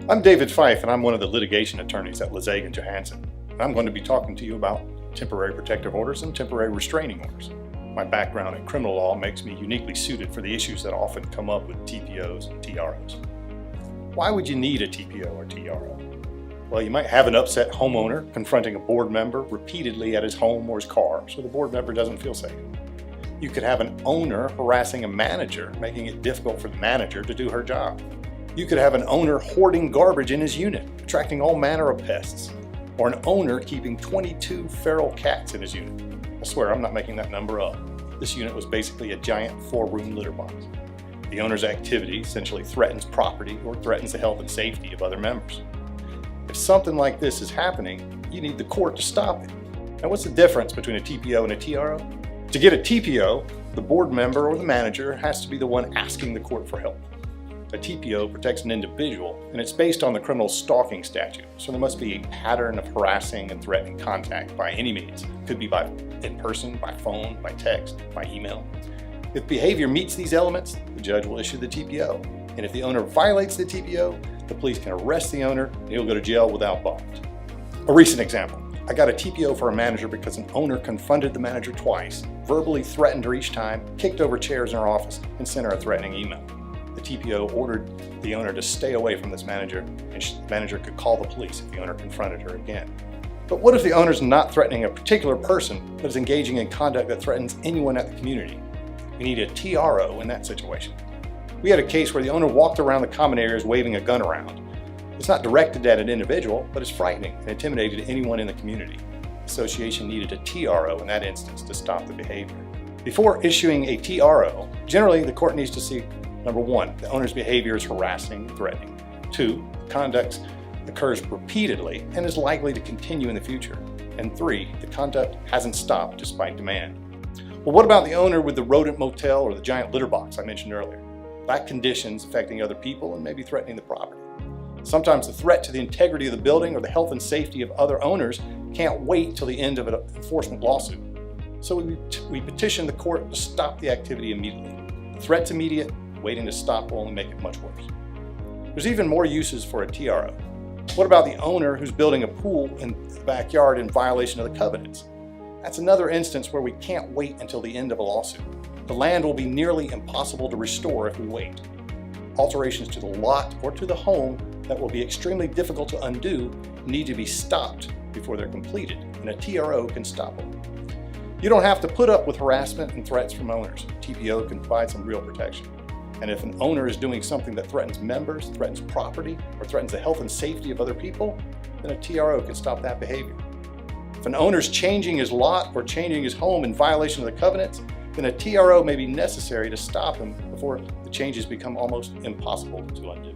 I'm David Fife and I'm one of the litigation attorneys at Lazega Johanson. And I'm going to be talking to you about temporary protective orders and temporary restraining orders. My background in criminal law makes me uniquely suited for the issues that often come up with TPOs and TROs. Why would you need a TPO or TRO? Well, you might have an upset homeowner confronting a board member repeatedly at his home or his car, so the board member doesn't feel safe. You could have an owner harassing a manager, making it difficult for the manager to do her job. You could have an owner hoarding garbage in his unit, attracting all manner of pests. Or an owner keeping 22 feral cats in his unit. I swear I'm not making that number up. This unit was basically a giant 4-room litter box. The owner's activity essentially threatens property or threatens the health and safety of other members. If something like this is happening, you need the court to stop it. Now, what's the difference between a TPO and a TRO? To get a TPO, the board member or the manager has to be the one asking the court for help. A TPO protects an individual, and it's based on the criminal stalking statute, so there must be a pattern of harassing and threatening contact by any means. It could be in person, by phone, by text, by email. If behavior meets these elements, the judge will issue the TPO. And if the owner violates the TPO, the police can arrest the owner and he'll go to jail without bond. A recent example. I got a TPO for a manager because an owner confronted the manager twice, verbally threatened her each time, kicked over chairs in her office, and sent her a threatening email. The TPO ordered the owner to stay away from this manager, and the manager could call the police if the owner confronted her again. But what if the owner's not threatening a particular person, but is engaging in conduct that threatens anyone at the community? We need a TRO in that situation. We had a case where the owner walked around the common areas waving a gun around. It's not directed at an individual, but it's frightening and intimidated anyone in the community. The association needed a TRO in that instance to stop the behavior. Before issuing a TRO, generally the court needs to see, number one, the owner's behavior is harassing and threatening. 2, conduct occurs repeatedly and is likely to continue in the future. And 3, the conduct hasn't stopped despite demand. Well, what about the owner with the rodent motel or the giant litter box I mentioned earlier? Lack conditions affecting other people and maybe threatening the property. Sometimes the threat to the integrity of the building or the health and safety of other owners can't wait till the end of an enforcement lawsuit. So we petition the court to stop the activity immediately. The threat's immediate, waiting to stop will only make it much worse. There's even more uses for a TRO. What about the owner who's building a pool in the backyard in violation of the covenants? That's another instance where we can't wait until the end of a lawsuit. The land will be nearly impossible to restore if we wait. Alterations to the lot or to the home that will be extremely difficult to undo need to be stopped before they're completed, and a TRO can stop them. You don't have to put up with harassment and threats from owners. TPO can provide some real protection. And if an owner is doing something that threatens members, threatens property, or threatens the health and safety of other people, then a TRO can stop that behavior. If an owner's changing his lot or changing his home in violation of the covenants, then a TRO may be necessary to stop him before the changes become almost impossible to undo.